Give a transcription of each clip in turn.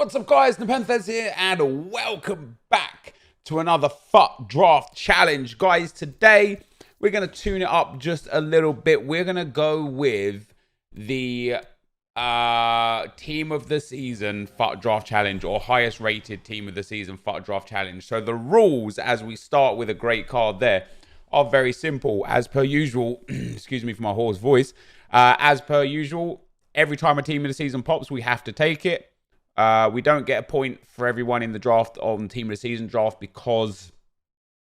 What's up, guys? NepentheZ here, and welcome back to another FUT draft challenge. Guys, today we're going to tune it up just a little bit. We're going to go with the team of the season FUT draft challenge, or highest rated team of the season FUT draft challenge. So the rules, as we start with a great card there, are very simple. As per usual, excuse me for my hoarse voice, as per usual, every time a team of the season pops, we have to take it. We don't get a point for everyone in the draft on team of the season draft because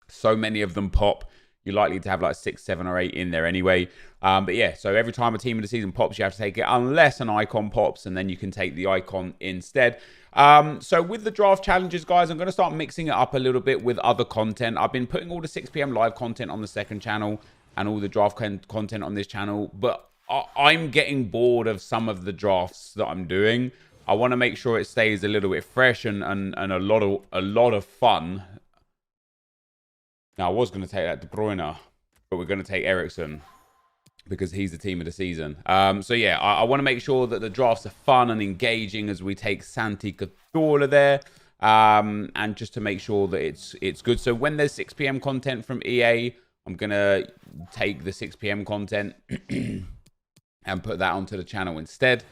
so many of them pop. You're likely to have like 6, 7, or 8 in there anyway. But yeah, so every time a team of the season pops, you have to take it unless an icon pops, and then you can take the icon instead. So with the draft challenges, guys, I'm going to start mixing it up a little bit with other content. I've been putting all the 6 p.m. live content on the second channel and all the draft content on this channel, but I'm getting bored of some of the drafts that I'm doing. I want to make sure it stays a little bit fresh and a lot of fun. Now, I was going to take that De Bruyne, but we're going to take Eriksen because he's the team of the season. So yeah, I want to make sure that the drafts are fun and engaging as we take Santi Cazorla there, and just to make sure that it's good. So when there's 6 p.m. content from EA, I'm going to take the 6 p.m. content and put that onto the channel instead.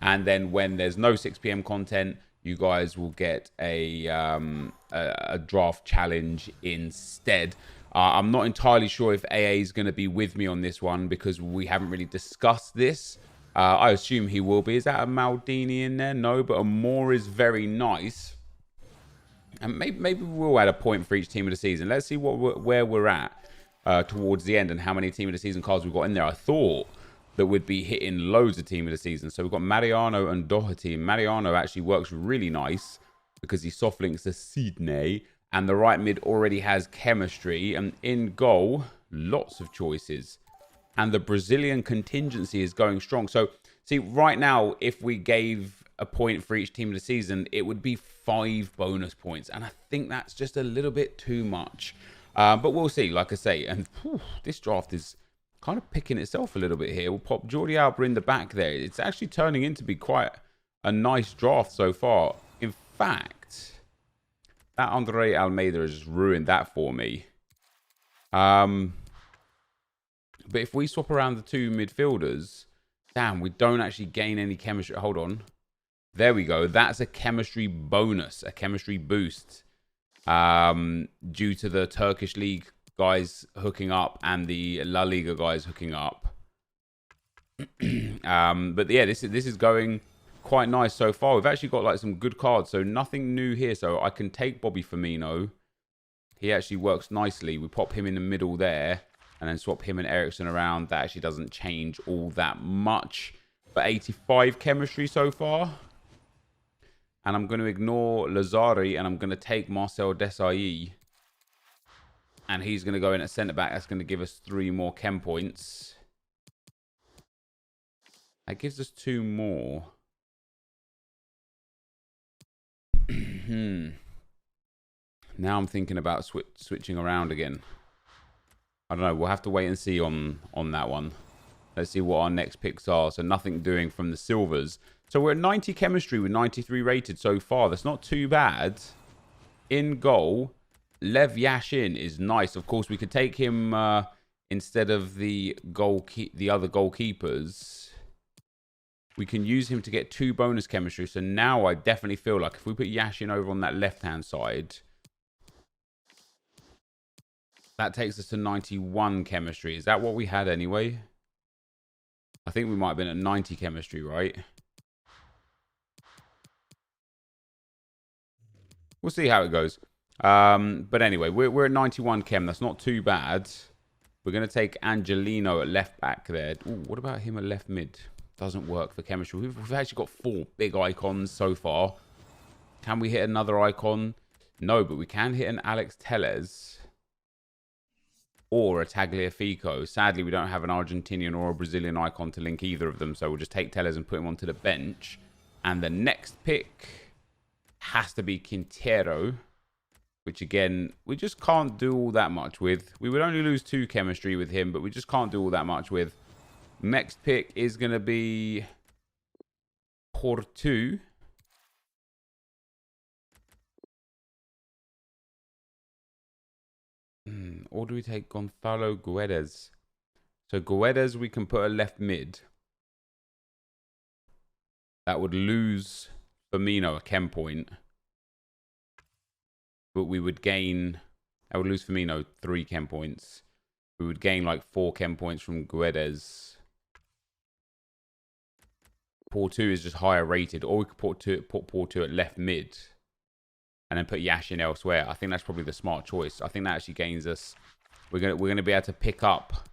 And then when there's no 6 p.m. content, you guys will get a draft challenge instead. I'm not entirely sure if AA is going to be with me on this one because we haven't really discussed this. I assume he will be. Is that a Maldini in there? No, but a Moore is very nice. And maybe we'll add a point for each team of the season. Let's see where we're at towards the end and how many team of the season cards we've got in there. I thought that would be hitting loads of team of the season. So we've got Mariano and Doherty. Mariano actually works really nice because he soft links to Sydney, and the right mid already has chemistry. And in goal, lots of choices. And the Brazilian contingency is going strong. So see, right now, if we gave a point for each team of the season, it would be 5 bonus points. And I think that's just a little bit too much. But we'll see, like I say. And this draft is kind of picking itself a little bit here. We'll pop Jordi Alba in the back there. It's actually turning into be quite a nice draft so far. In fact, that Andre Almeida has ruined that for me. But if we swap around the 2 midfielders, damn, we don't actually gain any chemistry. Hold on. There we go. That's a chemistry bonus, a chemistry boost, due to the Turkish League guys hooking up and the La Liga guys hooking up. But yeah, this is going quite nice so far. We've actually got like some good cards, so nothing new here. So I can take Bobby Firmino. He actually works nicely. We pop him in the middle there and then swap him and Eriksen around. That actually doesn't change all that much. But 85 chemistry so far. And I'm going to ignore Lazari and I'm going to take Marcel Desailly. And he's going to go in at centre-back. That's going to give us 3 more chem points. That gives us 2 more. Now I'm thinking about switching around again. I don't know. We'll have to wait and see on that one. Let's see what our next picks are. So nothing doing from the silvers. So we're at 90 chemistry with 93 rated so far. That's not too bad. In goal, Lev Yashin is nice. Of course, we could take him instead of the other goalkeepers. We can use him to get 2 bonus chemistry. So now I definitely feel like if we put Yashin over on that left-hand side, that takes us to 91 chemistry. Is that what we had anyway? I think we might have been at 90 chemistry, right? We'll see how it goes. But anyway, we're at 91 chem. That's not too bad. We're going to take Angelino at left back there. Ooh, what about him at left mid? Doesn't work for chemistry. We've actually got 4 big icons so far. Can we hit another icon? No, but we can hit an Alex Telles or a Tagliafico. Sadly, we don't have an Argentinian or a Brazilian icon to link either of them. So we'll just take Telles and put him onto the bench. And the next pick has to be Quintero, which again, we just can't do all that much with. We would only lose 2 chemistry with him, but we just can't do all that much with. Next pick is going to be Porto. Or do we take Gonzalo Guedes? So Guedes, we can put a left mid. That would lose Firmino a chem point. But we would gain... I would lose Firmino 3 chem points. We would gain like 4 chem points from Guedes. Porto is just higher rated. Or we could put Porto at left mid. And then put Yashin elsewhere. I think that's probably the smart choice. I think that actually gains us... We're gonna be able to pick up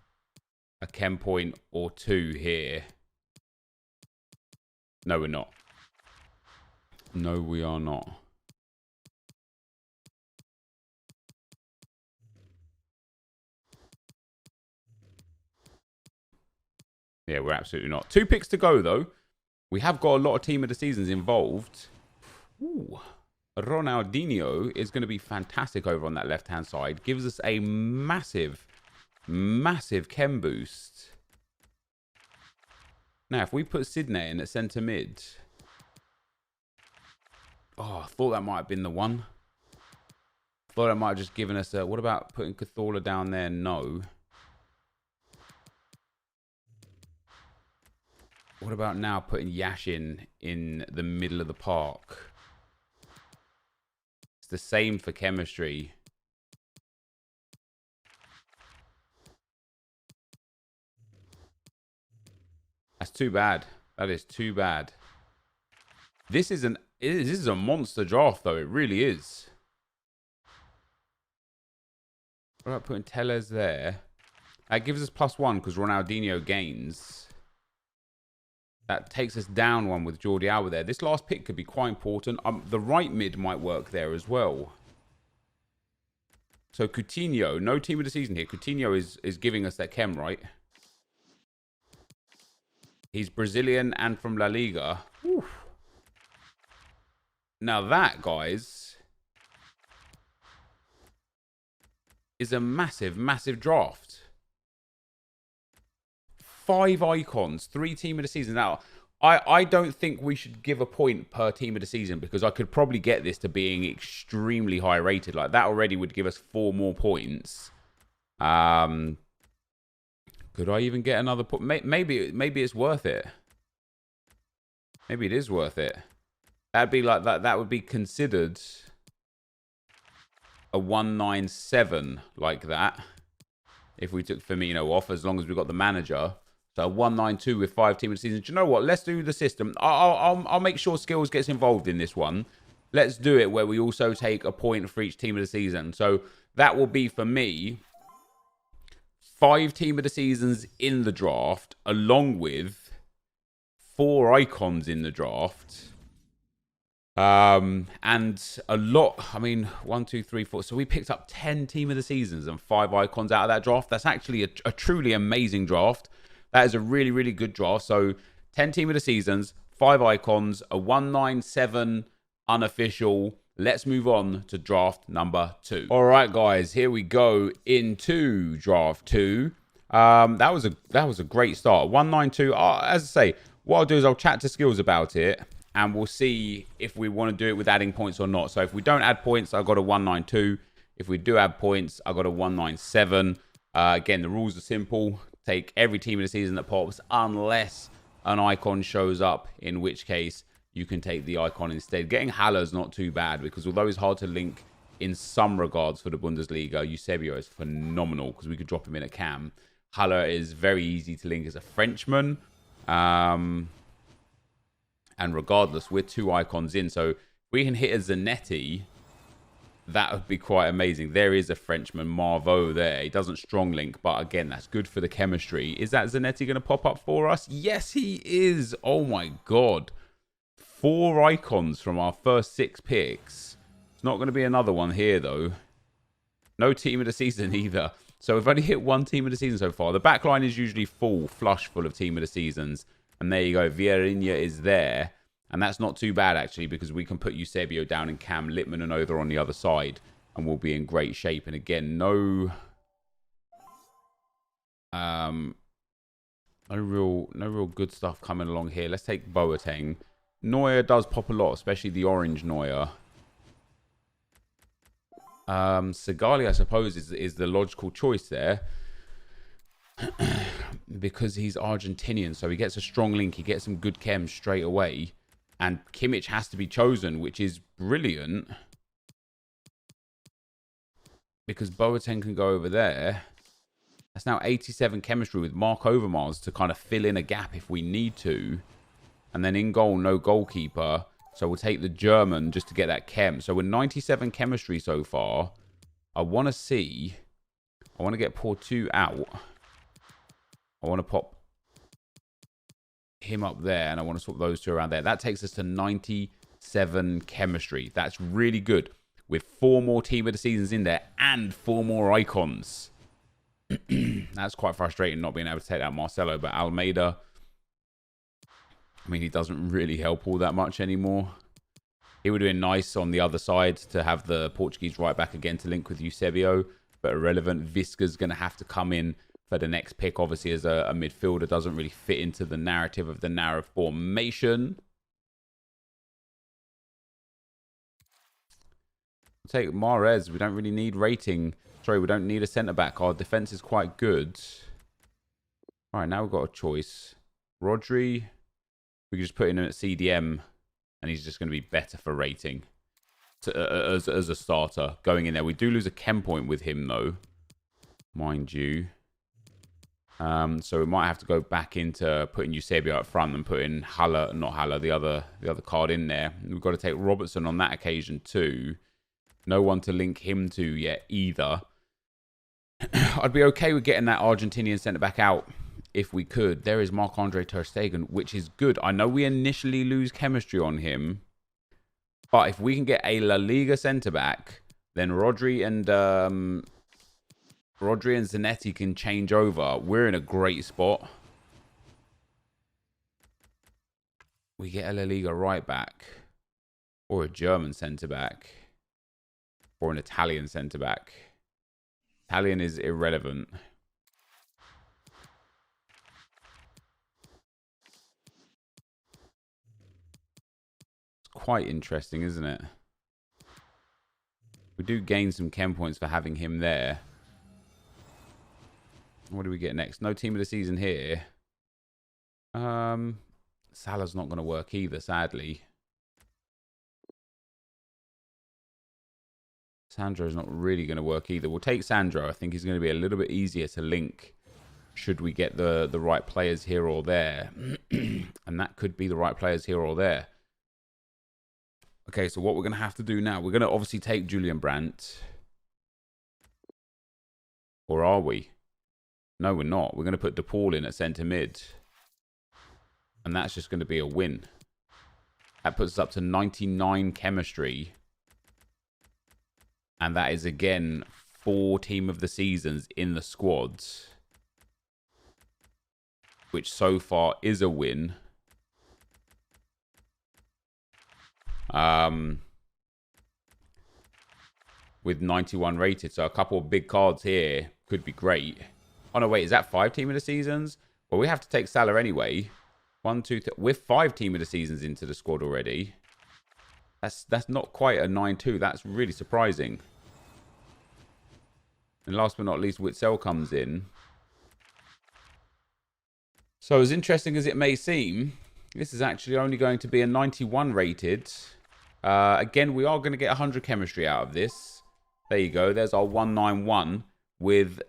a chem point or 2 here. No, we're not. No, we are not. Yeah, we're absolutely not. 2 picks to go, though. We have got a lot of team of the seasons involved. Ooh. Ronaldinho is going to be fantastic over on that left-hand side. Gives us a massive, massive chem boost. Now, if we put Sidney in at centre mid... Oh, I thought that might have been the one. Thought that might have just given us a... What about putting Cazorla down there? No. What about now putting Yashin in the middle of the park? It's the same for chemistry. That's too bad. That is too bad. This is a monster draft, though. It really is. What about putting Tellez there? That gives us +1 because Ronaldinho gains. That takes us down 1 with Jordi Alba there. This last pick could be quite important. The right mid might work there as well. So Coutinho, no team of the season here. Coutinho is giving us that chem, right? He's Brazilian and from La Liga. Oof. Now that, guys, is a massive, massive draft. 5 icons, 3 team of the season. Now, I don't think we should give a point per team of the season because I could probably get this to being extremely high rated. Like that already would give us 4 more points. Could I even get another point? Maybe it's worth it. Maybe it is worth it. That'd be like that. That would be considered a 197 like that if we took Firmino off, as long as we got the manager. So 192 with 5 team of the season. Do you know what? Let's do the system. I'll make sure skills gets involved in this one. Let's do it where we also take a point for each team of the season. So that will be for me 5 team of the seasons in the draft, along with 4 icons in the draft. And a lot, I mean, 1, 2, 3, 4. So we picked up 10 team of the seasons and 5 icons out of that draft. That's actually a truly amazing draft. That is a really, really good draft. So 10 team of the seasons, 5 icons, a 197 unofficial. Let's move on to draft number 2. All right, guys, here we go into draft 2. That was a great start. 192. As I say, what I'll do is I'll chat to skills about it, and we'll see if we want to do it with adding points or not. So if we don't add points, I've got a 192. If we do add points, I've got a 197. Again, the rules are simple. Take every team of the season that pops, unless an icon shows up, in which case you can take the icon instead. Getting Haller is not too bad, because although it's hard to link in some regards for the Bundesliga, Eusebio is phenomenal because we could drop him in a cam. Haller is very easy to link as a Frenchman. And regardless, we're 2 icons in. So if we can hit a Zanetti, that would be quite amazing. There is a Frenchman, Marveau, there. He doesn't strong link, but again, that's good for the chemistry. Is that Zanetti going to pop up for us? Yes, he is. Oh my God. 4 icons from our first 6 picks. It's not going to be another one here, though. No team of the season either. So we've only hit 1 team of the season so far. The back line is usually flush full of team of the seasons. And there you go. Vieirinha is there. And that's not too bad, actually, because we can put Eusebio down in cam, Littman and Other on the other side, and we'll be in great shape. And again, no real good stuff coming along here. Let's take Boateng. Neuer does pop a lot, especially the orange Neuer. Sigali, I suppose, is the logical choice there. Because he's Argentinian, so he gets a strong link. He gets some good chem straight away. And Kimmich has to be chosen, which is brilliant. Because Boateng can go over there. That's now 87 chemistry with Mark Overmars to kind of fill in a gap if we need to. And then in goal, no goalkeeper. So we'll take the German just to get that chem. So we're 97 chemistry so far. I want to get Porto out. I want to pop him up there, and I want to swap those two around there. That takes us to 97 chemistry. That's really good. With 4 more Team of the Seasons in there and 4 more icons. That's quite frustrating not being able to take out Marcelo, but Almeida, I mean, he doesn't really help all that much anymore. It would have been nice on the other side to have the Portuguese right back again to link with Eusebio, but irrelevant. Visca's going to have to come in for the next pick, obviously, as a midfielder. Doesn't really fit into the narrative of the narrow formation. We'll take Mahrez. We don't really need rating. Sorry, we don't need a centre-back. Our defence is quite good. All right, now we've got a choice. Rodri, we can just put him in at CDM, and he's just going to be better for rating as a starter going in there. We do lose a chem point with him, though, mind you. So we might have to go back into putting Eusebio up front and putting Haller, not Haller, the other card in there. We've got to take Robertson on that occasion too. No one to link him to yet either. I'd be okay with getting that Argentinian centre-back out if we could. There is Marc-Andre ter Stegen, which is good. I know we initially lose chemistry on him, but if we can get a La Liga centre-back, then Rodri and Zanetti can change over. We're in a great spot. We get a La Liga right back, or a German centre-back, or an Italian centre-back. Italian is irrelevant. It's quite interesting, isn't it? We do gain some chem points for having him there. What do we get next? No Team of the Season here. Salah's not going to work either, sadly. Sandro's not really going to work either. We'll take Sandro. I think he's going to be a little bit easier to link should we get the right players here or there. And that could be the right players here or there. Okay, so what we're going to have to do now, we're going to obviously take Julian Brandt. Or are we? No, we're not. We're going to put DePaul in at centre mid. And that's just going to be a win. That puts us up to 99 chemistry. And that is, again, 4 Team of the Seasons in the squads. Which so far is a win. With 91 rated. So a couple of big cards here could be great. Oh, no, wait. Is that 5 Team of the Seasons? Well, we have to take Salah anyway. 1, 2, 3. We're 5 Team of the Seasons into the squad already. That's not quite a 9-2. That's really surprising. And last but not least, Witsel comes in. So as interesting as it may seem, this is actually only going to be a 91 rated. Again, we are going to get 100 chemistry out of this. There you go. There's our 191 with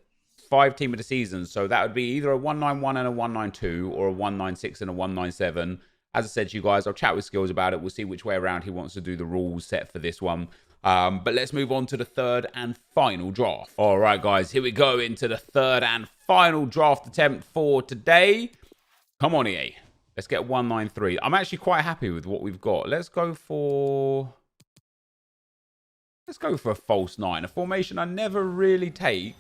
5 Team of the Season. So that would be either a 191 and a 192 or a 196 and a 197. As I said to you guys, I'll chat with Skills about it. We'll see which way around he wants to do the rules set for this one. But let's move on to the third and final draft. All right, guys, here we go into the third and final draft attempt for today. Come on, EA. Let's get 193. I'm actually quite happy with what we've got. Let's go for a false 9. A formation I never really take.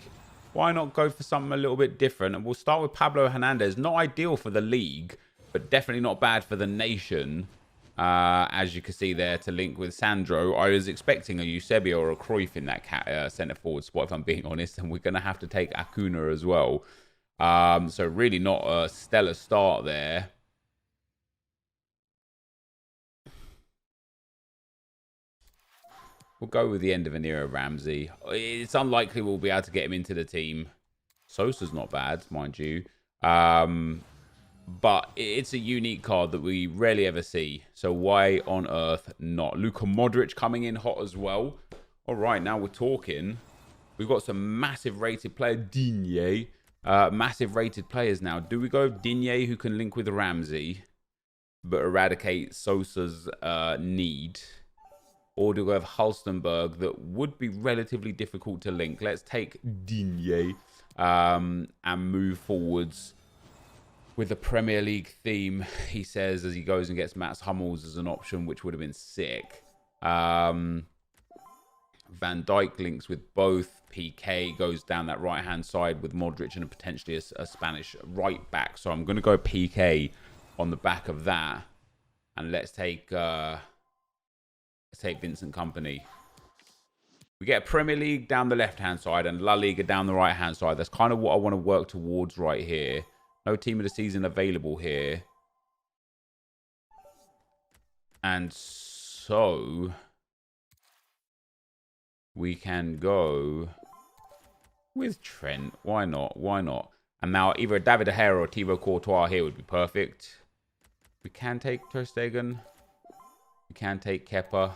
Why not go for something a little bit different? And we'll start with Pablo Hernandez. Not ideal for the league, but definitely not bad for the nation. As you can see there, to link with Sandro. I was expecting a Eusebio or a Cruyff in that centre-forward spot, if I'm being honest. And we're going to have to take Acuna as well. So really not a stellar start there. We'll go with the end of an era Ramsey. It's unlikely we'll be able to get him into the team. Sosa's not bad, mind you. But it's a unique card that we rarely ever see. So why on earth not? Luka Modric coming in hot as well. All right, now we're talking. We've got some massive rated player. Digne. Massive rated players now. Do we go with Digne, who can link with Ramsey, but eradicate Sosa's need? Or do we have Halstenberg that would be relatively difficult to link? Let's take Digne and move forwards with the Premier League theme, he says, as he goes and gets Mats Hummels as an option, which would have been sick. Van Dijk links with both. PK goes down that right-hand side with Modric and potentially a Spanish right back. So I'm going to go PK on the back of that. And let's take Vincent Kompany. We get Premier League down the left-hand side and La Liga down the right-hand side. That's kind of what I want to work towards right here. No team of the season available here. And so we can go with Trent. Why not? Why not? And now either David De Gea or Thibaut Courtois here would be perfect. We can take Ter Stegen. We can take Kepa.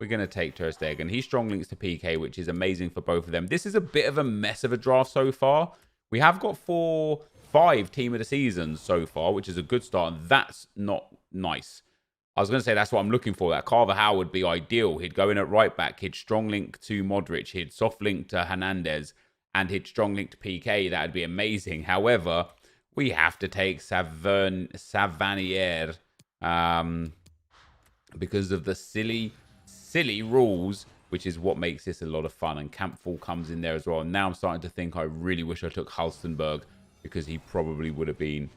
We're going to take Ter Stegen. He strong links to PK, which is amazing for both of them. This is a bit of a mess of a draft so far. We have got 5 team of the seasons so far, which is a good start. And that's not nice. I was going to say that's what I'm looking for. That Carvajal would be ideal. He'd go in at right back. He'd strong link to Modric. He'd soft link to Hernandez. And he'd strong link to PK. That would be amazing. However, we have to take Savanier because of the silly rules, which is what makes this a lot of fun. And Campfall comes in there as well. And now I'm starting to think I really wish I took Halstenberg, because he probably would have been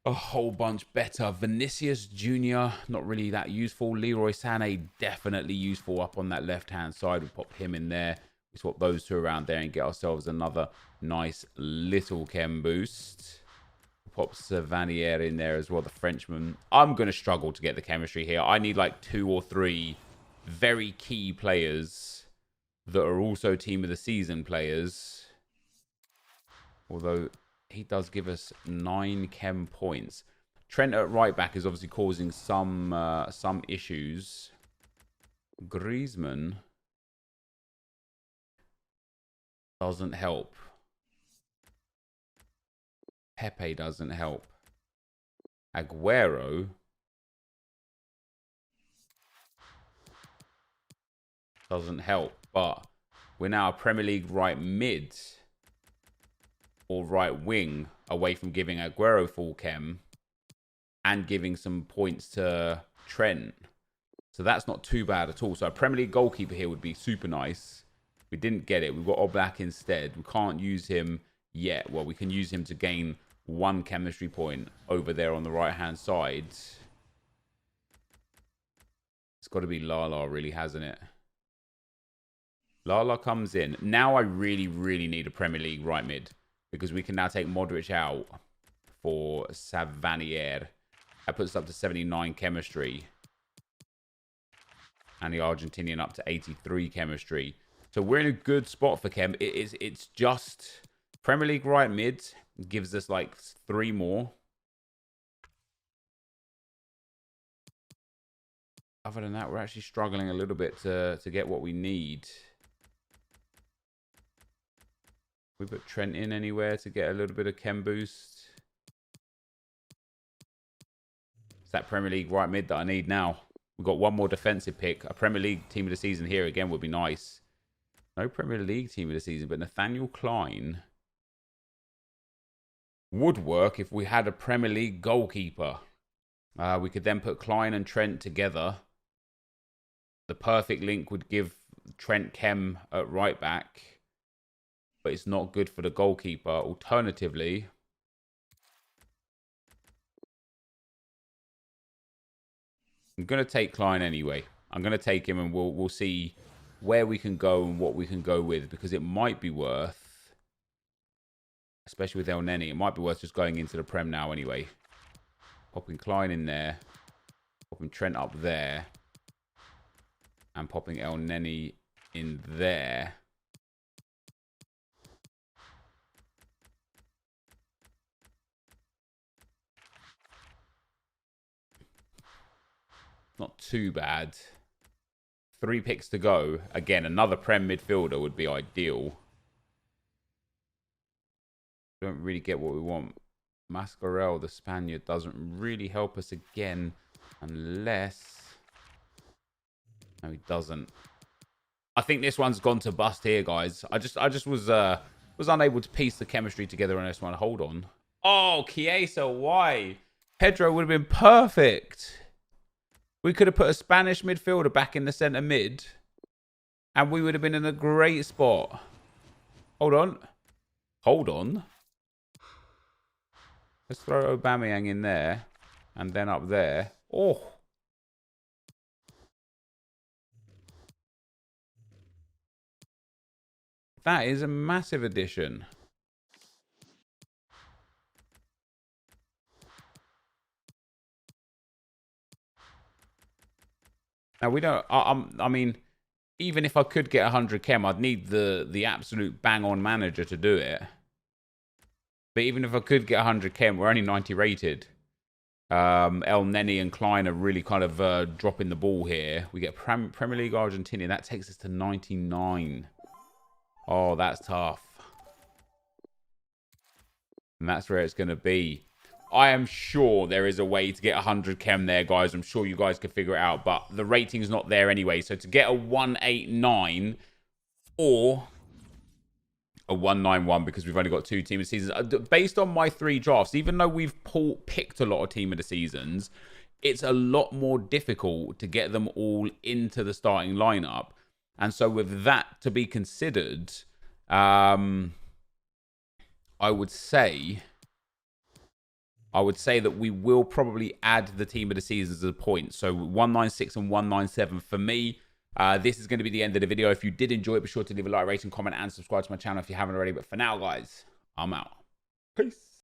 a whole bunch better. Vinicius Jr., not really that useful. Leroy Sané, definitely useful up on that left-hand side. We pop him in there. We swap those two around there and get ourselves another nice little chem boost. Pop Savanier in there as well, the Frenchman. I'm going to struggle to get the chemistry here. I need like 2 or 3 very key players that are also team of the season players. Although he does give us 9 chem points. Trent at right back is obviously causing some issues. Griezmann doesn't help. Pepe doesn't help. Aguero doesn't help. But we're now a Premier League right mid or right wing away from giving Aguero full chem and giving some points to Trent. So that's not too bad at all. So a Premier League goalkeeper here would be super nice. We didn't get it. We've got Oblak instead. We can't use him yet. Well, we can use him to gain 1 chemistry point over there on the right-hand side. It's got to be Lala, really, hasn't it? Lala comes in. Now I really, really need a Premier League right mid, because we can now take Modric out for Savanier. That puts us up to 79 chemistry. And the Argentinian up to 83 chemistry. So we're in a good spot for chem. It's just Premier League right mid gives us like 3 more. Other than that, we're actually struggling a little bit to get what we need. We put Trent in anywhere to get a little bit of chem boost. It's that Premier League right mid that I need now. We've got 1 more defensive pick. A Premier League team of the season here again would be nice. No Premier League team of the season, but Nathaniel Klein would work if we had a Premier League goalkeeper. We could then put Klein and Trent together. The perfect link would give Trent chem at right back, but it's not good for the goalkeeper. Alternatively, I'm going to take Klein anyway. I'm going to take him and we'll see where we can go and what we can go with, because it might be worth, especially with El Neni, it might be worth just going into the Prem now anyway. Popping Klein in there, popping Trent up there, and popping El Neni in there. Not too bad. 3 picks to go. Again, another Prem midfielder would be ideal. Don't really get what we want. Mascarell, the Spaniard, doesn't really help us again unless... No, he doesn't. I think this one's gone to bust here, guys. I just was unable to piece the chemistry together on this one. Hold on. Oh, Chiesa, why? Pedro would have been perfect. We could have put a Spanish midfielder back in the centre mid, and we would have been in a great spot. Hold on. Hold on. Let's throw Aubameyang in there, and then up there. Oh. That is a massive addition. Now, we don't... I mean, even if I could get 100 chem, I'd need the absolute bang-on manager to do it. But even if I could get 100 chem, we're only 90 rated. El Neni and Klein are really kind of dropping the ball here. We get Premier League Argentina. That takes us to 99. Oh, that's tough. And that's where it's going to be. I am sure there is a way to get 100 chem there, guys. I'm sure you guys could figure it out. But the rating's not there anyway. So to get a 189 or a 191, because we've only got 2 team of the seasons. Based on my 3 drafts, even though we've picked a lot of team of the seasons, it's a lot more difficult to get them all into the starting lineup. And so with that to be considered, I would say that we will probably add the team of the seasons as a point. So 196 and 197 for me. This is going to be the end of the video. If you did enjoy it, be sure to leave a like, rating, comment, and subscribe to my channel if you haven't already. But for now, guys, I'm out. Peace.